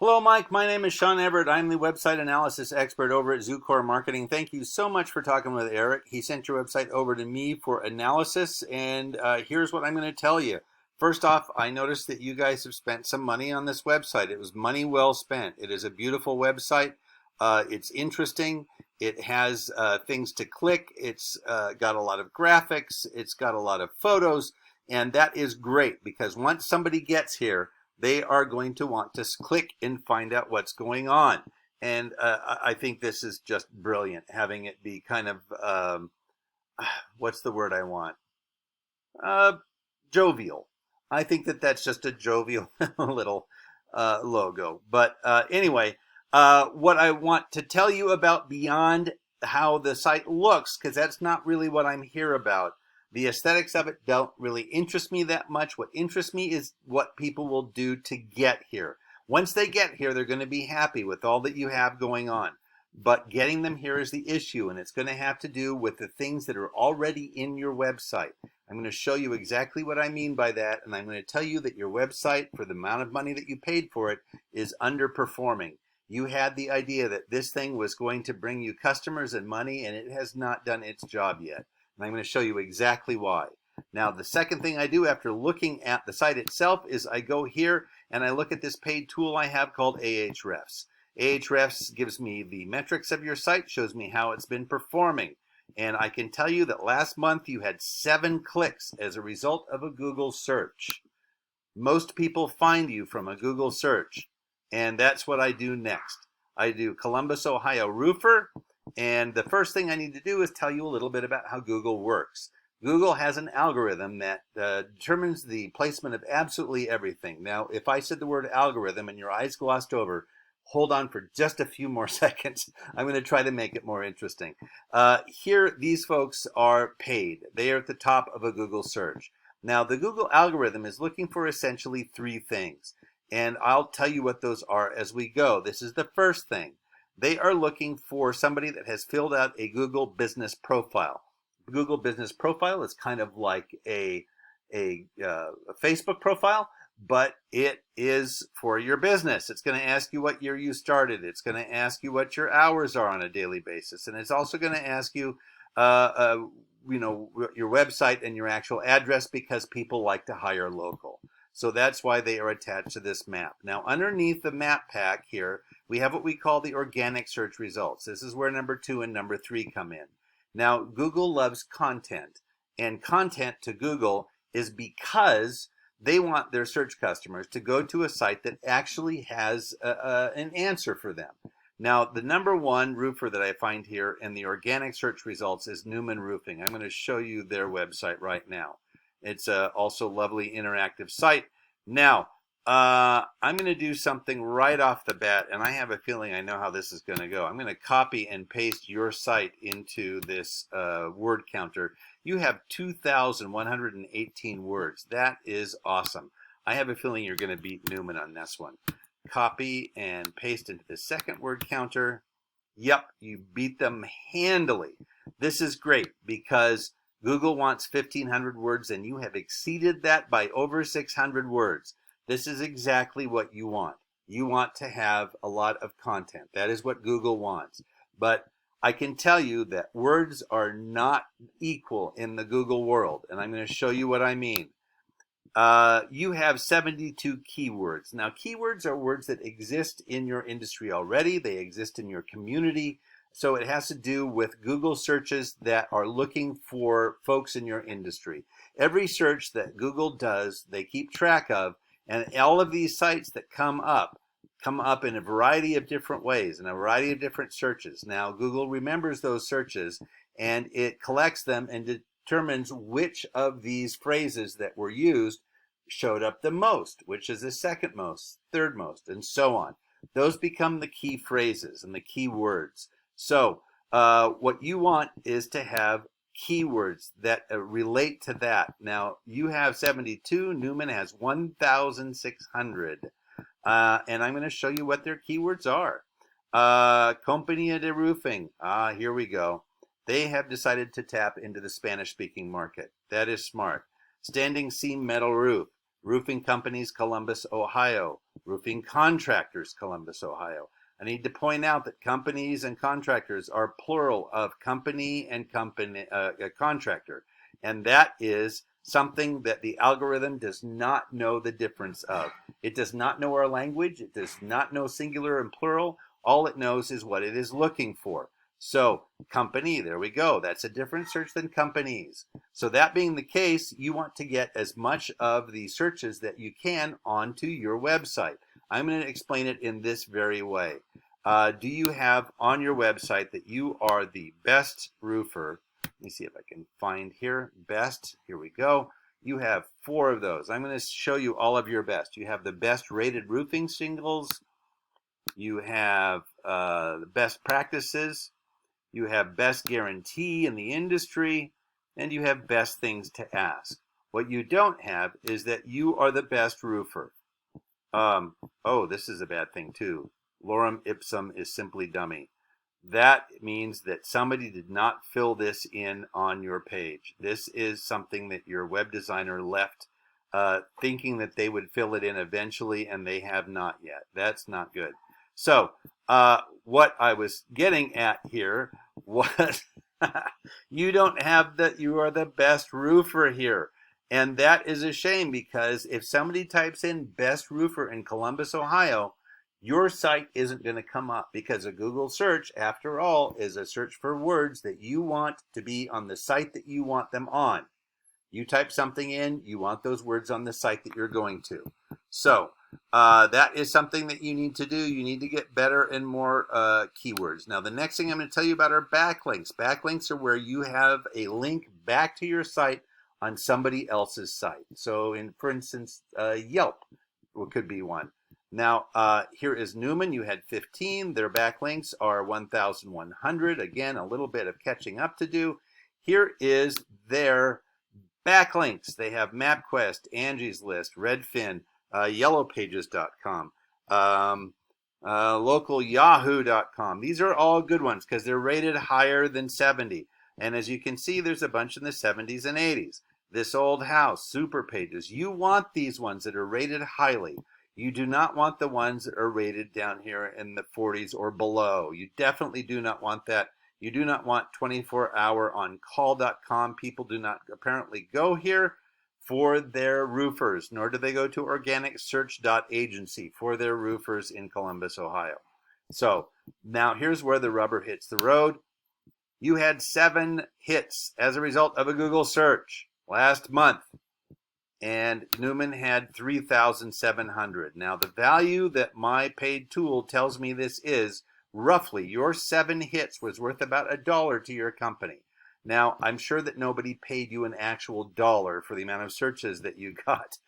Hello, Mike. My name is Sean Everett. I'm the website analysis expert over at Zucore Marketing. Thank you so much for talking with Eric. He sent your website over to me for analysis, and here's what I'm going to tell you. First off, I noticed that you guys have spent some money on this website. It was money well spent. It is a beautiful website. It's interesting. It has things to click. It's got a lot of graphics. It's got a lot of photos, and that is great because once somebody gets here, they are going to want to click and find out what's going on. And I think this is just brilliant, having it be kind of, what's the word I want? Jovial. I think that that's just a jovial little logo. But anyway, what I want to tell you about beyond how the site looks, because that's not really what I'm here about. The aesthetics of it don't really interest me that much. What interests me is what people will do to get here. Once they get here, they're going to be happy with all that you have going on. But getting them here is the issue, and it's going to have to do with the things that are already in your website. I'm going to show you exactly what I mean by that, and I'm going to tell you that your website, for the amount of money that you paid for it, is underperforming. You had the idea that this thing was going to bring you customers and money, and it has not done its job yet. And I'm going to show you exactly why. Now, the second thing I do after looking at the site itself is I go here and I look at this paid tool I have called Ahrefs. Ahrefs gives me the metrics of your site, shows me how it's been performing. And I can tell you that last month you had 7 clicks as a result of a Google search. Most people find you from a Google search. And that's what I do next. I do Columbus, Ohio roofer. And the first thing I need to do is tell you a little bit about how Google works. Google has an algorithm that determines the placement of absolutely everything. Now, if I said the word algorithm and your eyes glossed over, hold on for just a few more seconds. I'm going to try to make it more interesting. Here, these folks are paid. They are at the top of a Google search. Now, the Google algorithm is looking for essentially 3 things. And I'll tell you what those are as we go. This is the first thing. They are looking for somebody that has filled out a Google business profile. Google business profile is kind of like a Facebook profile, but it is for your business. It's going to ask you what year you started. It's going to ask you what your hours are on a daily basis. And it's also going to ask you, your website and your actual address because people like to hire local. So that's why they are attached to this map. Now, underneath the map pack here, we have what we call the organic search results. This is where number 2 and number 3 come in. Now, Google loves content, and content to Google is because they want their search customers to go to a site that actually has an answer for them. Now, the number 1 roofer that I find here in the organic search results is Newman Roofing. I'm going to show you their website right now. It's also a lovely interactive site. Now, I'm going to do something right off the bat, and I have a feeling I know how this is going to go. I'm going to copy and paste your site into this word counter. You have 2,118 words. That is awesome. I have a feeling you're going to beat Newman on this one. Copy and paste into the second word counter. Yep, you beat them handily. This is great because Google wants 1,500 words, and you have exceeded that by over 600 words. This is exactly what you want. You want to have a lot of content. That is what Google wants. But I can tell you that words are not equal in the Google world, and I'm going to show you what I mean. You have 72 keywords. Now, keywords are words that exist in your industry already. They exist in your community. So it has to do with Google searches that are looking for folks in your industry. Every search that Google does, they keep track of, and all of these sites that come up in a variety of different ways, in a variety of different searches. Now, Google remembers those searches, and it collects them and determines which of these phrases that were used showed up the most, which is the second most, third most, and so on. Those become the key phrases and the key words. So what you want is to have keywords that relate to that. Now, you have 72. Newman has 1,600. And I'm going to show you what their keywords are. Compañía de Roofing. Here we go. They have decided to tap into the Spanish-speaking market. That is smart. Standing seam metal roof. Roofing Companies, Columbus, Ohio. Roofing Contractors, Columbus, Ohio. I need to point out that companies and contractors are plural of company and contractor. And that is something that the algorithm does not know the difference of. It does not know our language. It does not know singular and plural. All it knows is what it is looking for. So company, there we go. That's a different search than companies. So that being the case, you want to get as much of the searches that you can onto your website. I'm going to explain it in this very way. Do you have on your website that you are the best roofer? Let me see if I can find here. Best. Here we go. You have 4 of those. I'm going to show you all of your best. You have the best rated roofing shingles. You have the best practices. You have best guarantee in the industry. And you have best things to ask. What you don't have is that you are the best roofer. Oh, this is a bad thing too. Lorem ipsum is simply dummy. That means that somebody did not fill this in on your page. This is something that your web designer left thinking that they would fill it in eventually, and they have not yet. That's not good. So what I was getting at here was you don't have that. You are the best roofer here. And that is a shame, because if somebody types in best roofer in Columbus, Ohio, your site isn't going to come up, because a Google search, after all, is a search for words that you want to be on the site that you want them on. You type something in, you want those words on the site that you're going to. So that is something that you need to do. You need to get better and more keywords. Now, the next thing I'm going to tell you about are backlinks. Backlinks are where you have a link back to your site on somebody else's site. So, for instance, Yelp could be one. Now, here is Newman. You had 15. Their backlinks are 1,100. Again, a little bit of catching up to do. Here is their backlinks. They have MapQuest, Angie's List, Redfin, YellowPages.com, localyahoo.com. These are all good ones because they're rated higher than 70. And as you can see, there's a bunch in the 70s and 80s. This Old House, Super Pages. You want these ones that are rated highly. You do not want the ones that are rated down here in the 40s or below. You definitely do not want that. You do not want 24houroncall.com. People do not apparently go here for their roofers, nor do they go to organicsearch.agency for their roofers in Columbus, Ohio. So now here's where the rubber hits the road. You had 7 hits as a result of a Google search last month. And Newman had 3,700. Now, the value that my paid tool tells me this is, roughly, your 7 hits was worth about $1 to your company. Now, I'm sure that nobody paid you an actual dollar for the amount of searches that you got.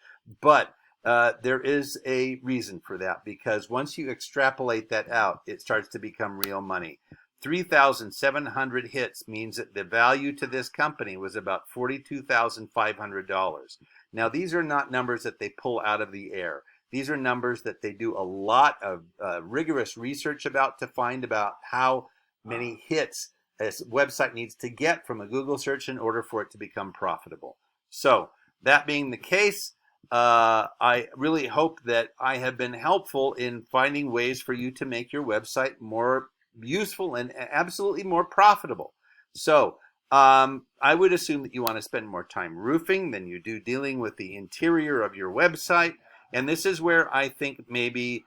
But there is a reason for that, because once you extrapolate that out, it starts to become real money. 3,700 hits means that the value to this company was about $42,500. Now, these are not numbers that they pull out of the air. These are numbers that they do a lot of rigorous research about to find about how many hits a website needs to get from a Google search in order for it to become profitable. So, that being the case, I really hope that I have been helpful in finding ways for you to make your website more useful and absolutely more profitable. So I would assume that you want to spend more time roofing than you do dealing with the interior of your website. And this is where I think maybe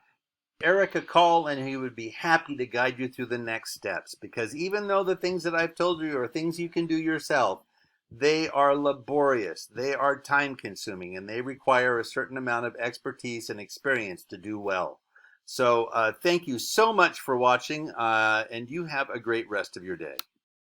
Eric a call, and he would be happy to guide you through the next steps. Because even though the things that I've told you are things you can do yourself, they are laborious, they are time consuming, and they require a certain amount of expertise and experience to do well. So thank you so much for watching, and you have a great rest of your day.